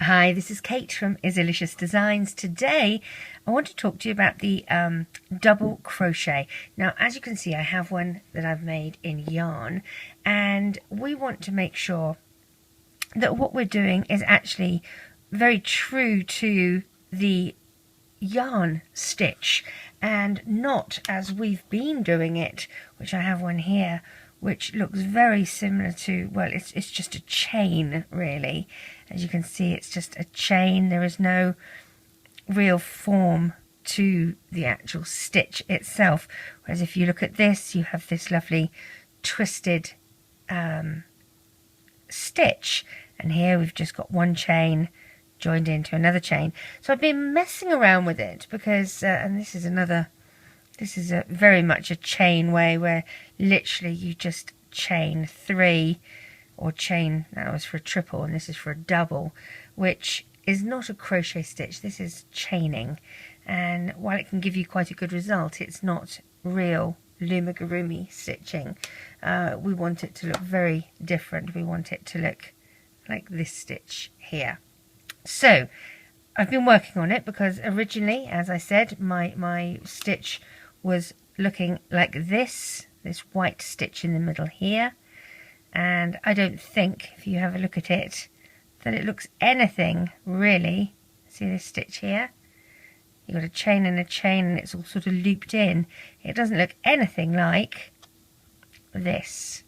Hi, this is Kate from Izzalicious Designs. Today I want to talk to you about the double crochet. Now, as you can see, I have one that I've made in yarn, and we want to make sure that what we're doing is actually very true to the yarn stitch and not as we've been doing it, which I have one here which looks very similar to, well, it's just a chain really. As you can see, it's just a chain. There is no real form to the actual stitch itself, whereas if you look at this, you have this lovely twisted stitch, and here we've just got one chain joined into another chain. So I've been messing around with it because and this is a very much a chain way, where literally you just chain 3, or chain, that was for a triple and this is for a double, which is not a crochet stitch, this is chaining. And while it can give you quite a good result, it's not real Loomigurumi stitching. We want it to look very different. We want it to look like this stitch here. So I've been working on it because originally, as I said, my stitch was looking like this white stitch in the middle here, and I don't think, if you have a look at it, that it looks anything really. See this stitch here? You've got a chain and a chain, and it's all sort of looped in. It doesn't look anything like this.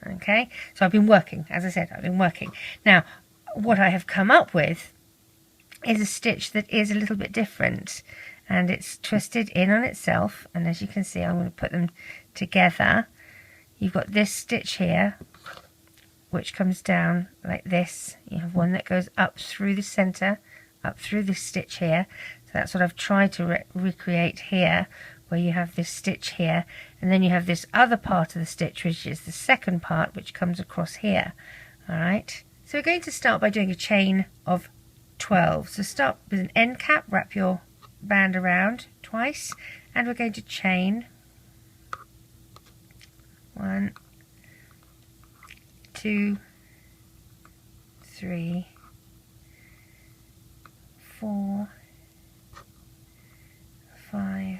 Okay, so I've been working, as I said, I've been working. Now, what I have come up with is a stitch that is a little bit different, and it's twisted in on itself, and as you can see, I'm going to put them together. You've got this stitch here which comes down like this. You have one that goes up through the center, up through this stitch here. So that's what I've tried to recreate here, where you have this stitch here, and then you have this other part of the stitch, which is the second part, which comes across here. Alright, so we're going to start by doing a chain of 12. So start with an end cap, wrap your band around twice, and we're going to chain 1, 2, 3, 4, 5,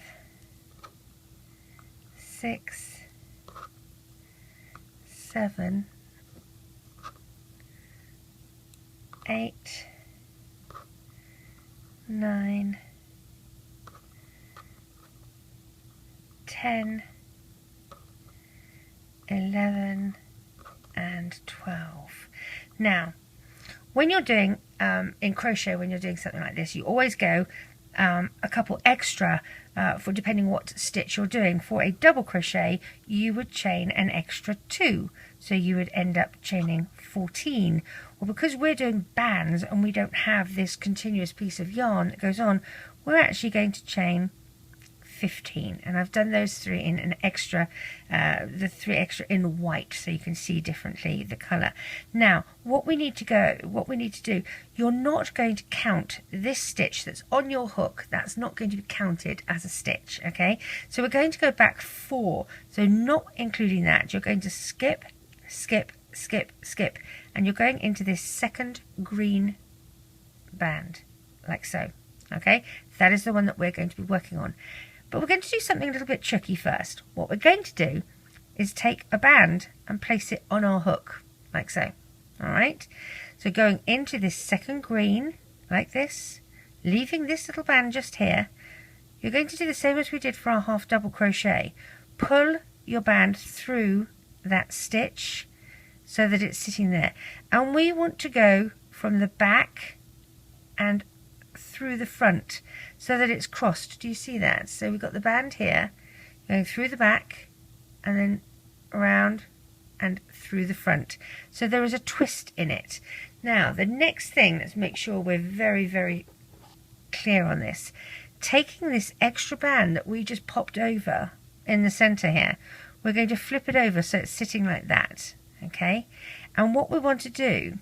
6, 7, 8, 9, 10, 11, and 12. Now, when you're doing in crochet, when you're doing something like this, you always go a couple extra for depending what stitch you're doing. For a double crochet, you would chain an extra 2, so you would end up chaining 14. Well, because we're doing bands and we don't have this continuous piece of yarn that goes on, we're actually going to chain 15, and I've done those 3 in an extra, the 3 extra in white, so you can see differently the colour. Now, what we need to do, you're not going to count this stitch that's on your hook. That's not going to be counted as a stitch, okay? So we're going to go back 4, so not including that. You're going to skip, skip, skip, skip, and you're going into this second green band, like so, okay? That is the one that we're going to be working on. But we're going to do something a little bit tricky first. What we're going to do is take a band and place it on our hook, like so. Alright? So going into this second green, like this, leaving this little band just here, you're going to do the same as we did for our half double crochet. Pull your band through that stitch so that it's sitting there. And we want to go from the back and through the front so that it's crossed. Do you see that? So we've got the band here going through the back and then around and through the front, so there is a twist in it. Now the next thing, let's make sure we're very, very clear on this. Taking this extra band that we just popped over in the center here, we're going to flip it over so it's sitting like that, okay? And what we want to do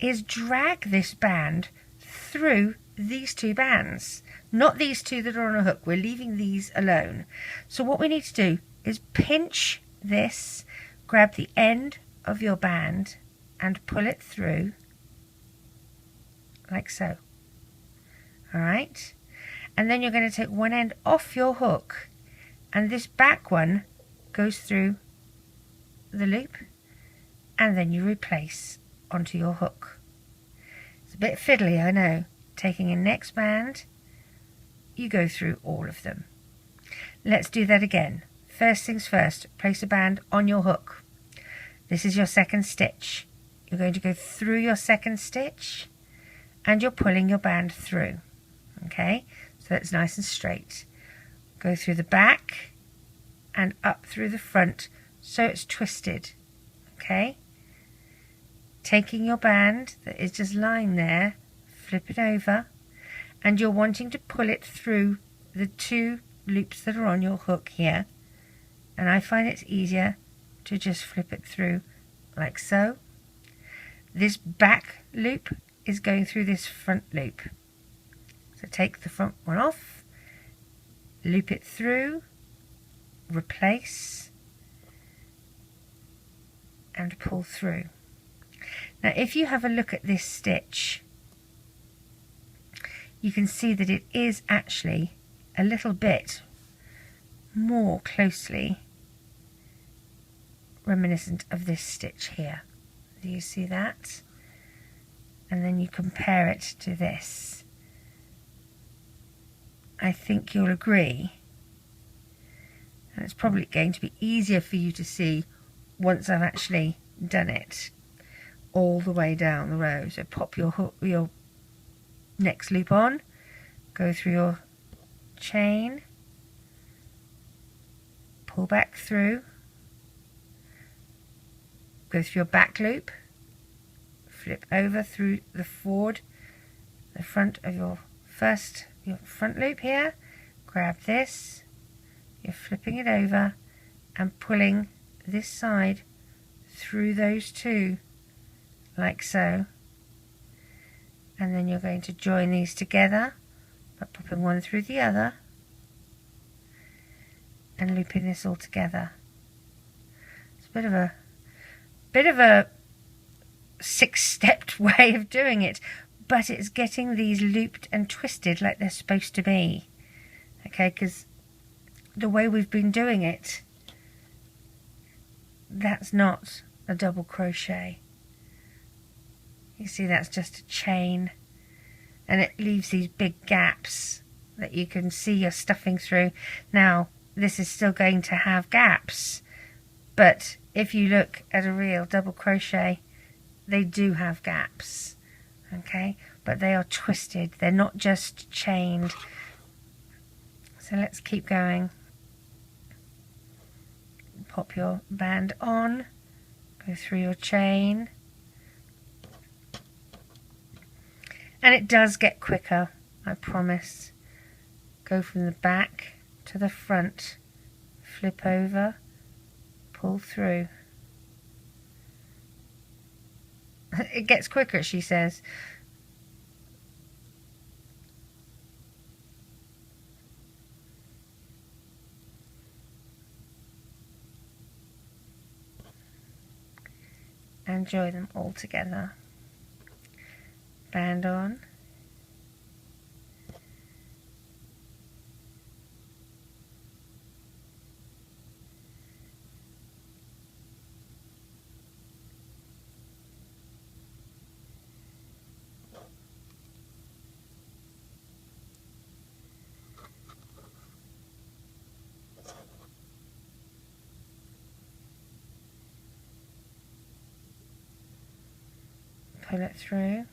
is drag this band through these 2 bands, not these 2 that are on a hook. We're leaving these alone. So what we need to do is pinch this, grab the end of your band and pull it through like so. Alright, and then you're going to take one end off your hook, and this back one goes through the loop, and then you replace onto your hook. It's a bit fiddly, I know. Taking a next band, you go through all of them. Let's do that again. First things first, place a band on your hook. This is your second stitch. You're going to go through your second stitch and you're pulling your band through. Okay, so that's nice and straight. Go through the back and up through the front so it's twisted. Okay, taking your band that is just lying there, flip it over, and you're wanting to pull it through the two loops that are on your hook here, and I find it's easier to just flip it through like so. This back loop is going through this front loop, so take the front one off, loop it through, replace, and pull through. Now if you have a look at this stitch, you can see that it is actually a little bit more closely reminiscent of this stitch here. Do you see that? And then you compare it to this. I think you'll agree, and it's probably going to be easier for you to see once I've actually done it all the way down the row. So pop your hook, your next loop on, go through your chain, pull back through, go through your back loop, flip over through the forward, the front of your front loop here, grab this, you're flipping it over and pulling this side through those two like so, and then you're going to join these together by popping one through the other and looping this all together. It's a bit of a six-stepped way of doing it, but it's getting these looped and twisted like they're supposed to be. Okay, because the way we've been doing it, that's not a double crochet. You see, that's just a chain, and it leaves these big gaps that you can see you're stuffing through. Now this is still going to have gaps, but if you look at a real double crochet, they do have gaps, okay, but they are twisted, they're not just chained. So let's keep going. Pop your band on, go through your chain, and it does get quicker, I promise. Go from the back to the front, flip over, pull through. It gets quicker, she says. And join them all together. Band on. Pull it through.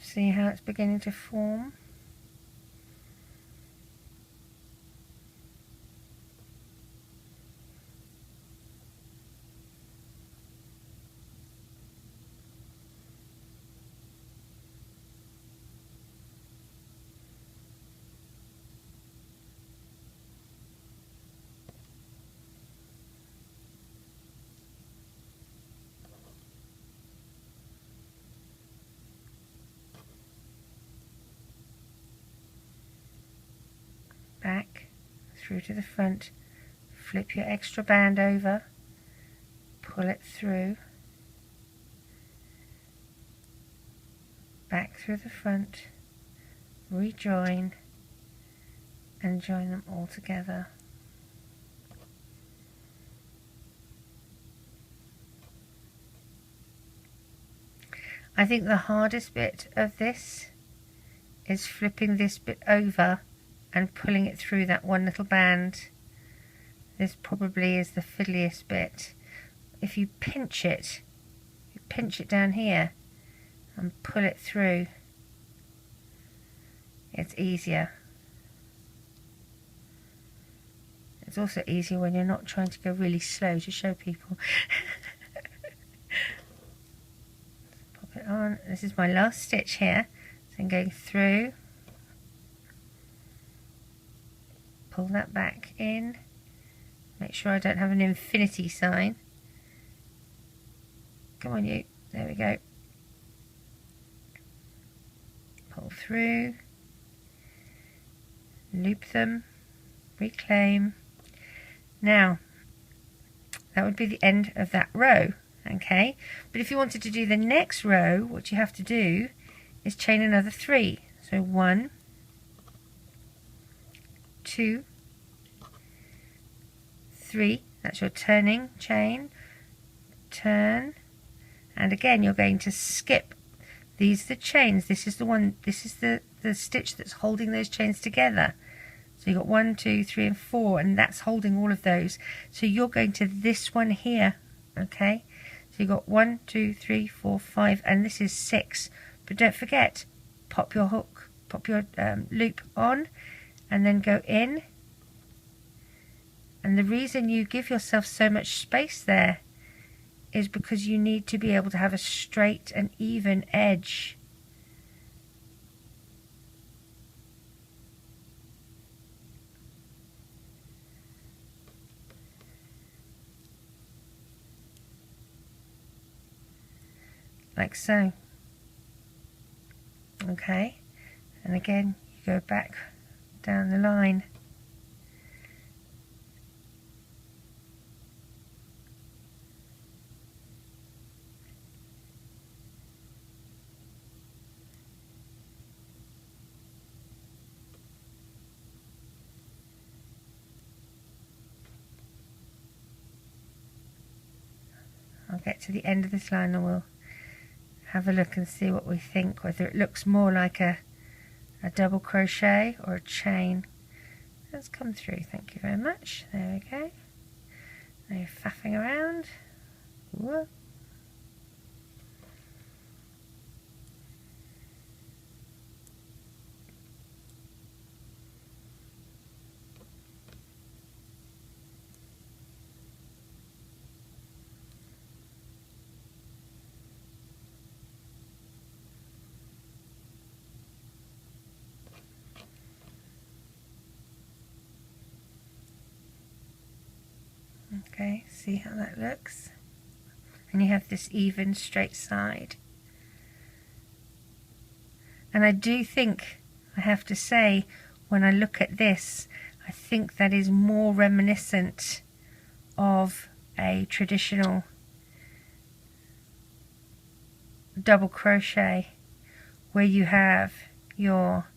See how it's beginning to form? through to the front, flip your extra band over, pull it through, back through the front, rejoin, and join them all together. I think the hardest bit of this is flipping this bit over and pulling it through that one little band. This probably is the fiddliest bit. If you pinch it down here and pull it through, it's easier. It's also easier when you're not trying to go really slow to show people. Pop it on. This is my last stitch here. So I'm going through, pull that back in, make sure I don't have an infinity sign. Come on you, there we go. Pull through, loop them, reclaim. Now, that would be the end of that row, okay? But if you wanted to do the next row, what you have to do is chain another 3. So 1, 2, 3, that's your turning chain, turn, and again you're going to skip. These are the chains. This is the one, this is the stitch that's holding those chains together. So you've got 1, 2, 3 and 4, and that's holding all of those. So you're going to this one here, okay? So you've got 1, 2, 3, 4, 5, and this is 6. But don't forget, pop your hook, pop your loop on, and then go in. And the reason you give yourself so much space there is because you need to be able to have a straight and even edge. Like so. Okay, and again you go back down the line. I'll get to the end of this line and we'll have a look and see what we think, whether it looks more like a double crochet or a chain. Let's come through, thank you very much. There we go. No faffing around. Whoa. Okay, see how that looks? And you have this even straight side. And I do think, I have to say, when I look at this, I think that is more reminiscent of a traditional double crochet, where you have your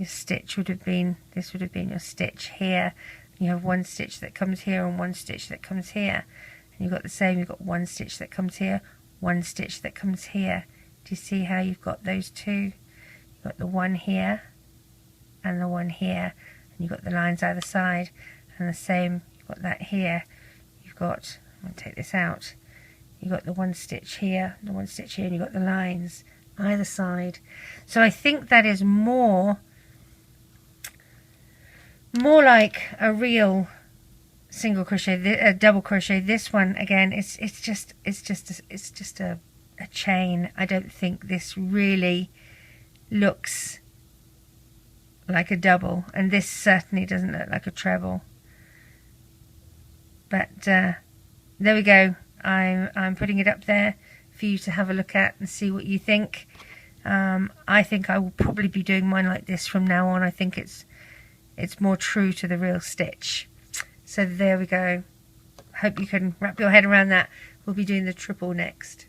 stitch would have been, this would have been your stitch here. You have one stitch that comes here and one stitch that comes here, and you've got the same, you've got one stitch that comes here, one stitch that comes here. Do you see how you've got those two? You've got the one here and the one here, and you've got the lines either side, and the same, you've got that here. You've got, I'm going to take this out, you've got the one stitch here, the one stitch here, and you've got the lines either side. So I think that is more like a real single crochet, a double crochet. This one again, it's just a chain. I don't think this really looks like a double, and this certainly doesn't look like a treble. But there we go. I'm putting it up there for you to have a look at and see what you think. I think I will probably be doing mine like this from now on. I think it's it's more true to the real stitch. So there we go. Hope you can wrap your head around that. We'll be doing the triple next.